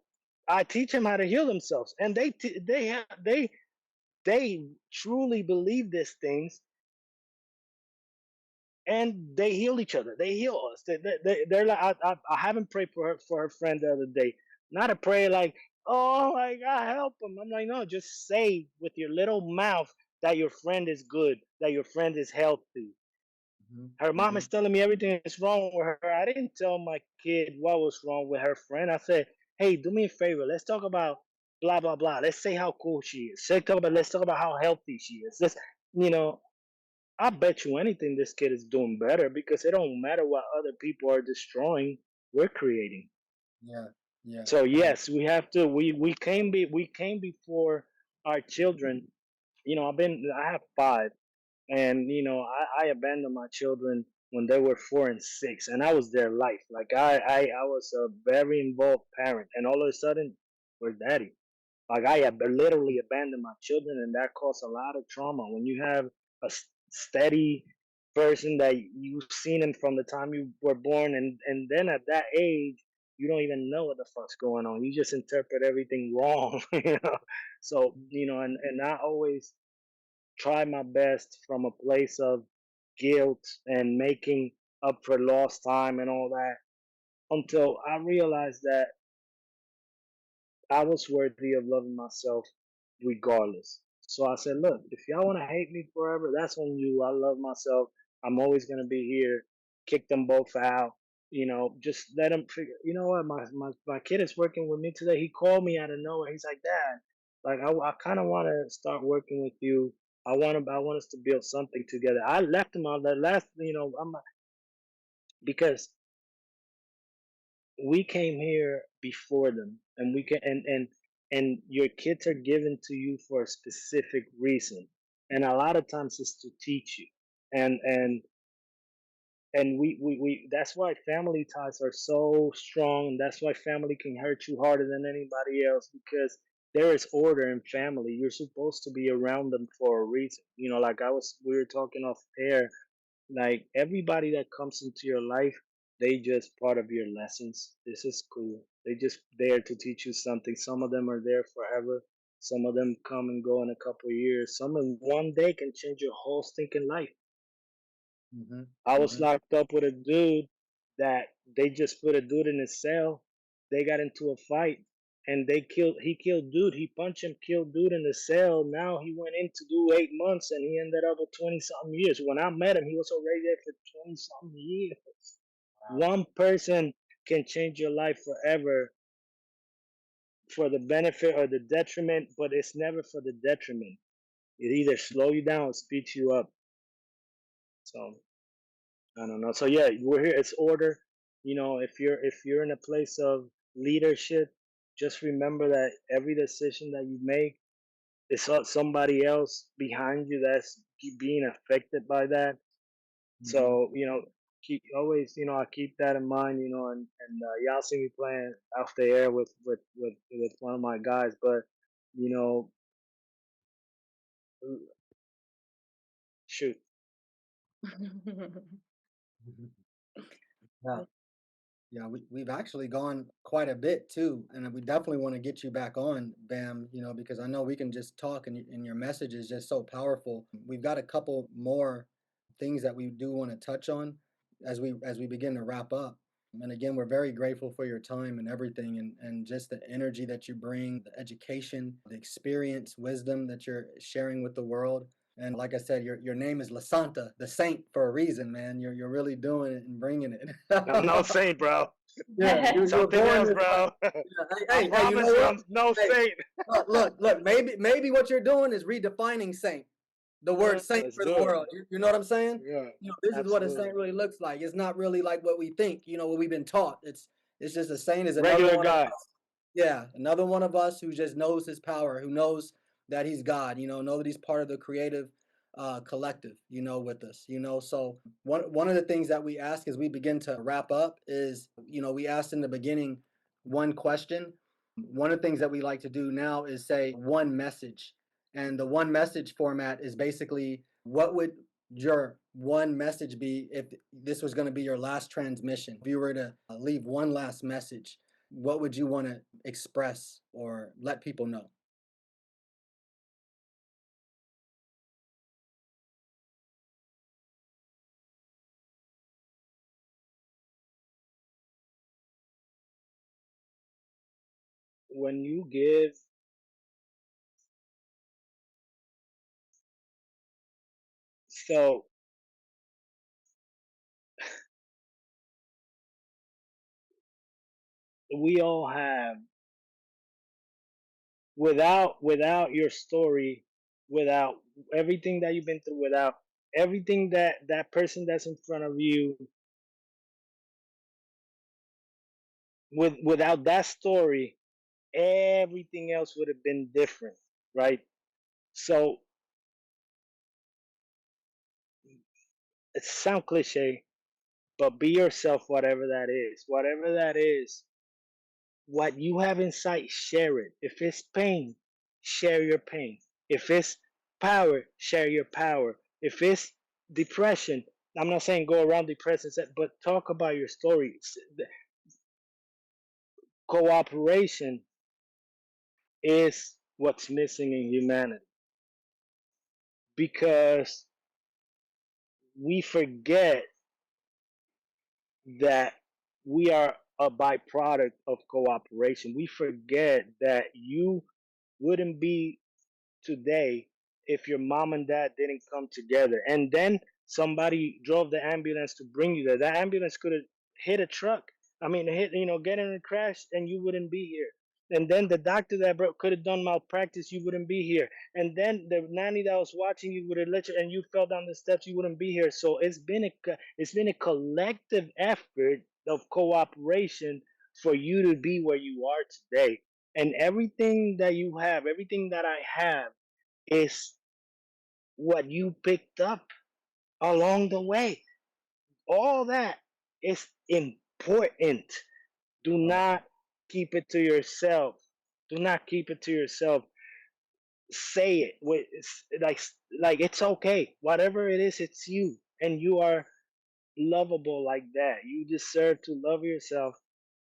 I teach them how to heal themselves, and they truly believe these things, and they heal each other. They heal us. They're like, I haven't prayed for her friend the other day. Not a prayer like, oh my God, help him. I'm like, no, just say with your little mouth that your friend is good, that your friend is healthy. Hmm. Her mom Hmm. is telling me everything is wrong with her. I didn't tell my kid what was wrong with her friend. I said, hey, do me a favor. Let's talk about blah blah blah. Let's say how cool she is. Let's talk about how healthy she is. You know, I bet you anything this kid is doing better because it don't matter what other people are destroying. We're creating. Yeah, yeah, So yeah. yes, we have to. We came before our children. I have five, and I abandoned my children when they were 4 and 6, and I was their life. Like I was a very involved parent, and all of a sudden, where's daddy? Like literally abandoned my children, and that caused a lot of trauma. When you have a steady person that you've seen him from the time you were born, and then at that age, you don't even know what the fuck's going on. You just interpret everything wrong, you know. So and I always try my best from a place of guilt and making up for lost time and all that until I realized that I was worthy of loving myself regardless. So I said, look, if y'all want to hate me forever, that's on you. I love myself. I'm always going to be here. Kick them both out. Just let them figure. You know what? My kid is working with me today. He called me out of nowhere. He's like, Dad, like I kind of want to start working with you. I want us to build something together. I left him on the last, because we came here before them, and we can and your kids are given to you for a specific reason, and a lot of times it's to teach you, and we that's why family ties are so strong, and that's why family can hurt you harder than anybody else, because there is order in family. You're supposed to be around them for a reason, like we were talking off air. Like everybody that comes into your life, they just part of your lessons. This is cool. They just there to teach you something. Some of them are there forever. Some of them come and go in a couple of years. Some in one day can change your whole stinking life. Hmm. I was Hmm. locked up with a dude that they just put a dude in his cell. They got into a fight and he killed dude. He punched him, killed dude in the cell. Now he went in to do 8 months and he ended up with 20 something years. When I met him, he was already there for 20 something years. Wow. One person can change your life forever for the benefit or the detriment, but it's never for the detriment. It either slow you down or speeds you up. So I don't know. So yeah, we're here. It's order. If you're in a place of leadership, just remember that every decision that you make is somebody else behind you that's being affected by that. So keep always I keep that in mind, and y'all see me playing off the air with one of my guys, but you know, shoot, Yeah. Yeah, we've actually gone quite a bit too, and we definitely want to get you back on, Bam, because I know we can just talk and your message is just so powerful. We've got a couple more things that we do want to touch on as we begin to wrap up. And again, we're very grateful for your time and everything and just the energy that you bring, the education, the experience, wisdom that you're sharing with the world. And like I said, your name is Lasanta, the saint, for a reason, man. You're really doing it and bringing it. I'm no saint, bro. Yeah, you're Something born else, this way. bro. Yeah, I hey, you know promise you, what? I'm no Hey, saint. look. Maybe what you're doing is redefining saint, the word saint Let's for do the it. world. You know what I'm saying? Yeah, This is what a absolutely. saint really looks like. It's not really like what we think. What we've been taught. It's just a saint is another Regular one of guy. us. Yeah, another one of us who just knows his power, who knows that he's God. Know that he's part of the creative collective. With us. So one of the things that we ask as we begin to wrap up is, we asked in the beginning one question. One of the things that we like to do now is say one message. And the one message format is basically, what would your one message be if this was going to be your last transmission? If you were to leave one last message, what would you want to express or let people know? When you give, so we all have, without your story, without everything that you've been through, without everything that person that's in front of you, without that story, everything else would have been different, right? So it sounds cliche, but be yourself, whatever that is. Whatever that is, what you have inside, share it. If it's pain, share your pain. If it's power, share your power. If it's depression, I'm not saying go around depressed, but talk about your stories. Cooperation is what's missing in humanity because we forget that we are a byproduct of cooperation. We forget that you wouldn't be today if your mom and dad didn't come together. And then somebody drove the ambulance to bring you there. That ambulance could have hit a truck. I mean, get in a crash and you wouldn't be here. And then the doctor that could have done malpractice, you wouldn't be here. And then the nanny that was watching you would have let you, and you fell down the steps, you wouldn't be here. So it's been a collective effort of cooperation for you to be where you are today. And everything that you have, everything that I have, is what you picked up along the way. All that is important. Do Wow. not keep it to yourself. Do not keep it to yourself. Say it with like it's okay. Whatever it is, it's you, and you are lovable like that. You deserve to love yourself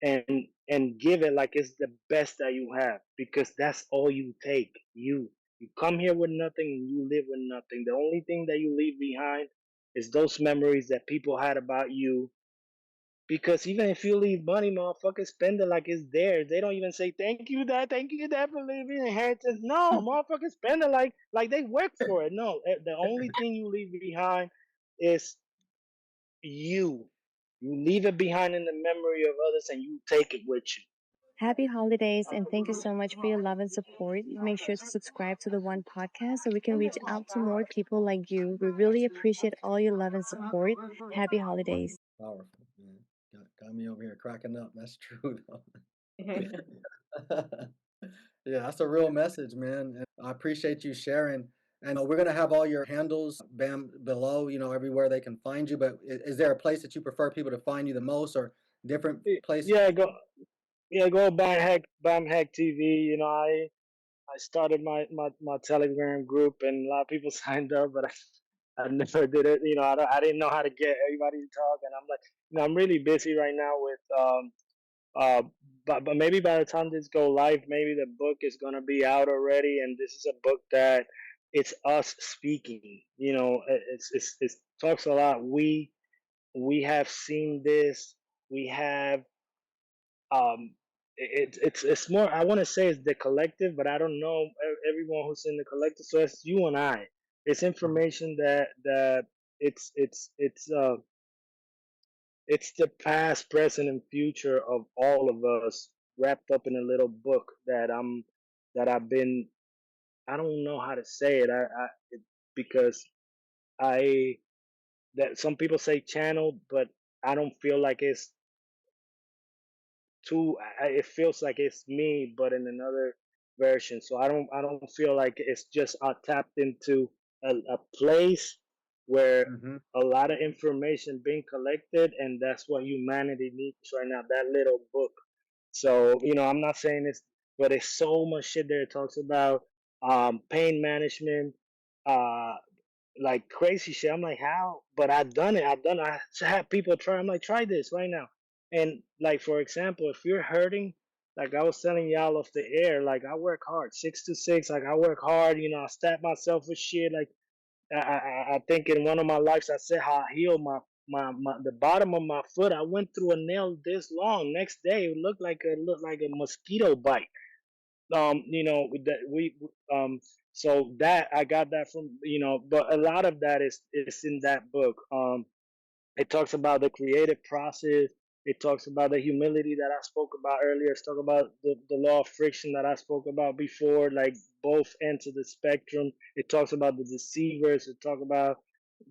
and give it like it's the best that you have because that's all you take. You come here with nothing and you live with nothing. The only thing that you leave behind is those memories that people had about you. Because even if you leave money, motherfuckers spend it like it's theirs. They don't even say thank you, dad, for leaving inheritance. No, motherfuckers spend it like they work for it. No, the only thing you leave behind is you. You leave it behind in the memory of others and you take it with you. Happy holidays and thank you so much for your love and support. Make sure to subscribe to the One Podcast so we can reach out to more people like you. We really appreciate all your love and support. Happy holidays. Powerful, man. Got me over here cracking up. That's true, though. Yeah, that's a real message, man. And I appreciate you sharing. And we're gonna have all your handles, Bam, below. Everywhere they can find you. But is there a place that you prefer people to find you the most, or different places? Yeah, go. Yeah, go Bam Heck TV. I started my Telegram group, and a lot of people signed up, but I never did it. I didn't know how to get everybody to talk, and I'm like, I'm really busy right now with uh, but maybe by the time this go live, maybe the book is gonna be out already, and this is a book that it's us speaking. It talks a lot. We have seen this. We have it's more, I want to say it's the collective, but I don't know everyone who's in the collective, so it's you and I. It's information that it's the past, present, and future of all of us wrapped up in a little book that I've been, I don't know how to say it, because I that some people say channeled, but I don't feel like it's too, it feels like it's me but in another version, so I don't feel like it's just tapped into a place where Hmm. a lot of information being collected, and that's what humanity needs right now, that little book. So I'm not saying this, but there's so much shit there. It talks about pain management, uh like crazy shit. I'm like, how? But I've done it. I had people try. I'm like, try this right now. And like, for example, if you're hurting, like I was telling y'all off the air, like I work hard, 6 to 6. Like I work hard. I stab myself with shit. Like I think in one of my lives, I said how I healed my the bottom of my foot. I went through a nail this long. Next day, it looked like a mosquito bite. That we so that I got that from, but a lot of that is in that book. It talks about the creative process. It talks about the humility that I spoke about earlier. It's talk about the law of friction that I spoke about before, like both ends of the spectrum. It talks about the deceivers. It talks about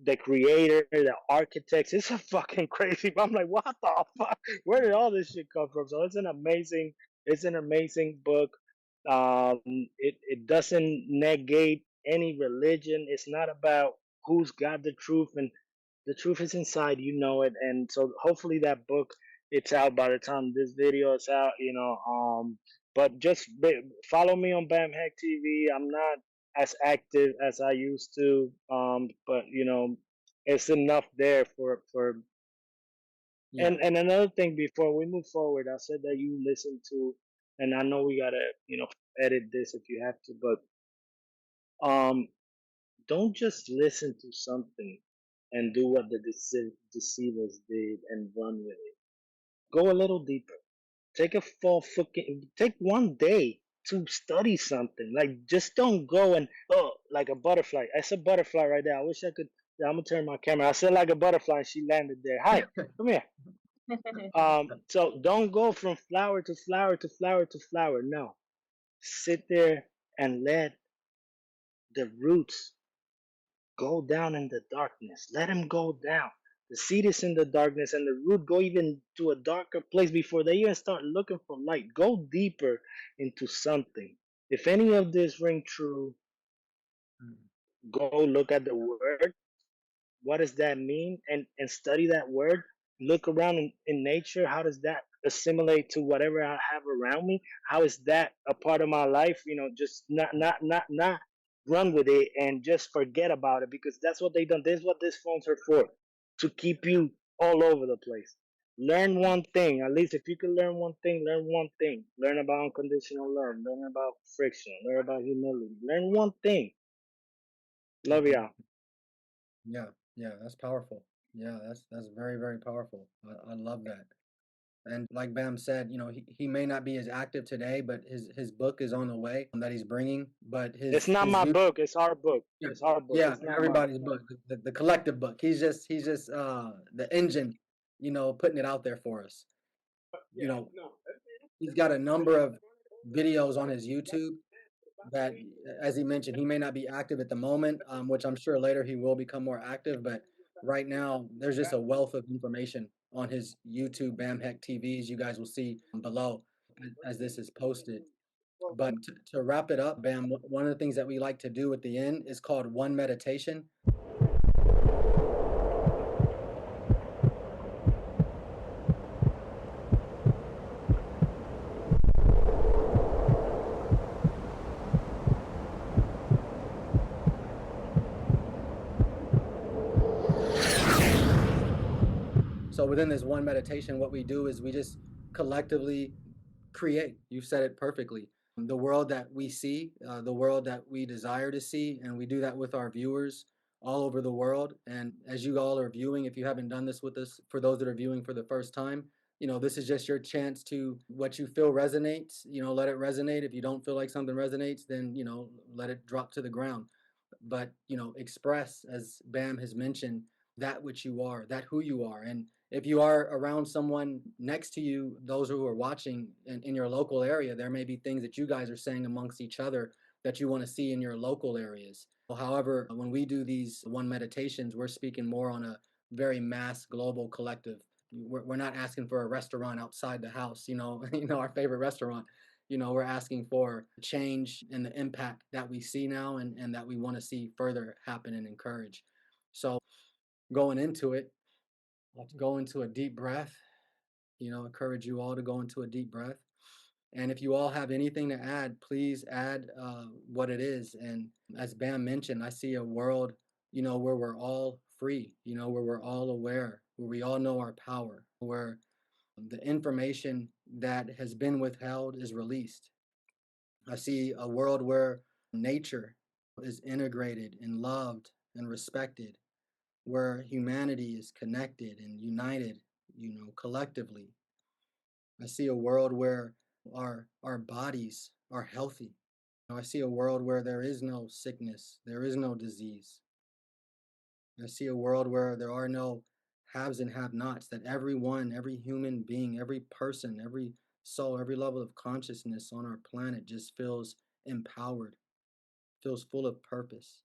the creator, the architects. It's a fucking crazy. I'm like, what the fuck? Where did all this shit come from? So it's an amazing book. It doesn't negate any religion. It's not about who's got the truth, and the truth is inside, it. And so hopefully that book, it's out by the time this video is out. But just follow me on Bam Heck TV. I'm not as active as I used to, but it's enough there for. Yeah. And another thing before we move forward, I said that you listen to, and I know we gotta edit this if you have to, but um don't just listen to something and do what the deceivers did and run with it. Go a little deeper. Take 1 day to study something. Like just don't go and like a butterfly. That's a butterfly right there. I wish I could. Yeah, I'm gonna turn my camera. I said like a butterfly. And she landed there. Hi, come here. So don't go from flower to flower to flower to flower. No, sit there and let the roots go down in the darkness. Let him go down. The seed is in the darkness, and the root go even to a darker place before they even start looking for light. Go deeper into something. If any of this ring true, Mm. go look at the word. What does that mean? And study that word. Look around in nature. How does that assimilate to whatever I have around me? How is that a part of my life? Just not run with it and just forget about it, because that's what they done. This is what these phones are for, to keep you all over the place. Learn one thing. At least if you can learn one thing, learn one thing. Learn about unconditional love. Learn about friction. Learn about humility. Learn one thing. Love Hmm. y'all. Yeah, yeah, that's powerful. Yeah, that's very, very powerful. I love that. And like Bam said, he may not be as active today, but his book is on the way that he's bringing. But It's his not his my you book. It's our book. yeah, It's our book. yeah, It's not mine. everybody's book, the collective book. He's just the engine, putting it out there for us. You know, he's got a number of videos on his YouTube that, as he mentioned, he may not be active at the moment, which I'm sure later he will become more active. But right now, there's just a wealth of information on his YouTube, Bam Heck TVs. You guys will see below as this is posted. But to wrap it up, Bam, one of the things that we like to do at the end is called one meditation. So within this one meditation, what we do is we just collectively create. You said it perfectly. The world that we see, the world that we desire to see, and we do that with our viewers all over the world. And as you all are viewing, if you haven't done this with us, for those that are viewing for the first time, this is just your chance to what you feel resonates, let it resonate. If you don't feel like something resonates, then, let it drop to the ground. But, express, as Bam has mentioned, that which you are, that who you are. And if you are around someone next to you, those who are watching in your local area, there may be things that you guys are saying amongst each other that you want to see in your local areas. However, when we do these one meditations, we're speaking more on a very mass global collective. We're not asking for a restaurant outside the house, our favorite restaurant. We're asking for change and the impact that we see now and that we want to see further happen and encourage. So going into it, let's go into a deep breath. Encourage you all to go into a deep breath. And if you all have anything to add, please add what it is. And as Bam mentioned, I see a world, where we're all free, where we're all aware, where we all know our power, where the information that has been withheld is released. I see a world where nature is integrated and loved and respected, where humanity is connected and united, collectively. I see a world where our bodies are healthy. I see a world where there is no sickness, there is no disease. I see a world where there are no haves and have-nots, that everyone, every human being, every person, every soul, every level of consciousness on our planet just feels empowered, feels full of purpose.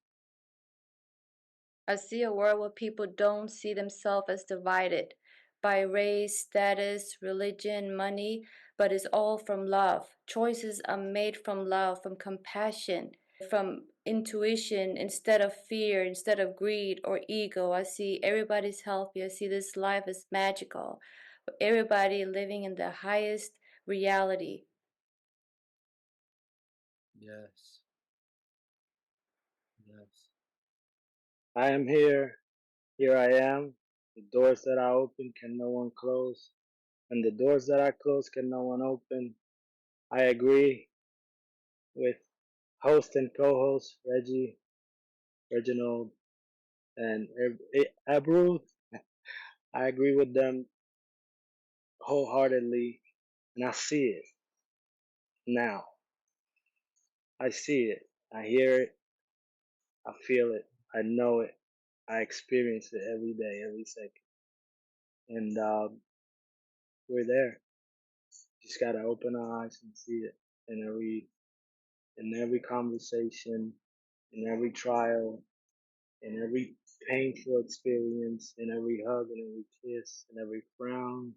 I see a world where people don't see themselves as divided by race, status, religion, money, but it's all from love. Choices are made from love, from compassion, from intuition instead of fear, instead of greed or ego. I see everybody's healthy. I see this life is magical. Everybody living in the highest reality. Yes. Yes. I am here. Here I am. The doors that I open can no one close, and the doors that I close can no one open. I agree with host and co-host Reggie, Reginald, and Abru. I agree with them wholeheartedly, and I see it now. I see it. I hear it. I feel it. I know it. I experience it every day, every second, and we're there. Just gotta open our eyes and see it in every conversation, in every trial, in every painful experience, in every hug, in every kiss, in every frown,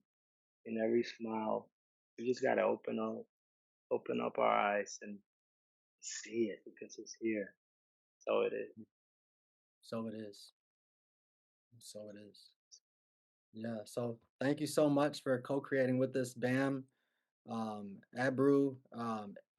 in every smile. We just gotta open up our eyes and see it because it's here. So it is. So it is. So it is. Yeah. So thank you so much for co-creating with us, Bam, Abru,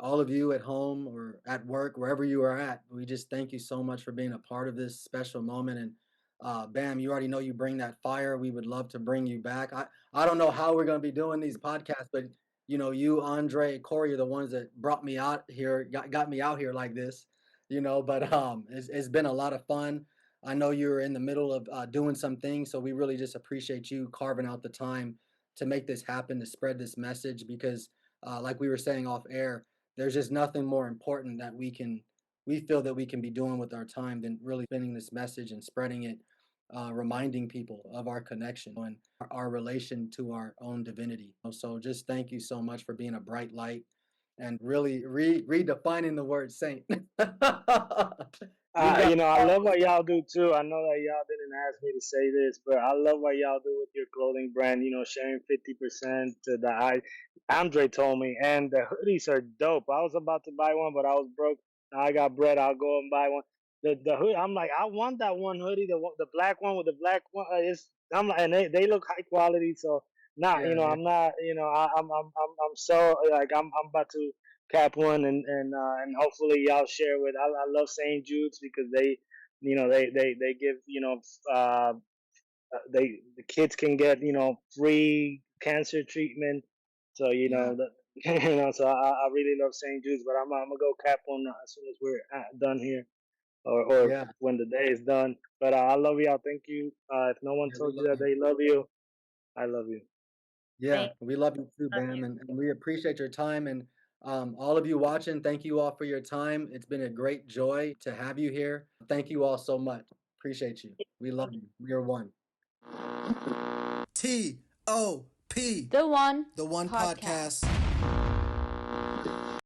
all of you at home or at work, wherever you are at. We just thank you so much for being a part of this special moment. And Bam, you already know you bring that fire. We would love to bring you back. I don't know how we're going to be doing these podcasts, but you, Andre, Corey are the ones that brought me out here, got me out here like this. But it's been a lot of fun. I know you're in the middle of doing some things, so we really just appreciate you carving out the time to make this happen, to spread this message, because like we were saying off air, there's just nothing more important that we feel that we can be doing with our time than really sending this message and spreading it, reminding people of our connection and our relation to our own divinity. So just thank you so much for being a bright light and really redefining the word saint. You got I love what y'all do too. I know that y'all didn't ask me to say this, but I love what y'all do with your clothing brand. Sharing 50% to the Andre told me, and the hoodies are dope. I was about to buy one, but I was broke. Now I got bread. I'll go and buy one. The hood. I'm like, I want that one hoodie, the black one with the black one. It's I'm like, and they look high quality. So not, Yeah, I'm not, I'm so like I'm about to cap one and hopefully y'all share with. I love St. Jude's because they, they give the kids can get free cancer treatment. So yeah, so I really love St. Jude's, but I'm gonna go cap one as soon as we're done here, or yeah. when the day is done. But I love y'all. Thank you. If no one Yeah, we told you love that you. they love you, I love you. Yeah, Thank we love you too, Bam, and we appreciate your time. And all of you watching, thank you all for your time. It's been a great joy to have you here. Thank you all so much. Appreciate you. We love you. We are one. TOP, the one the one podcast. podcast.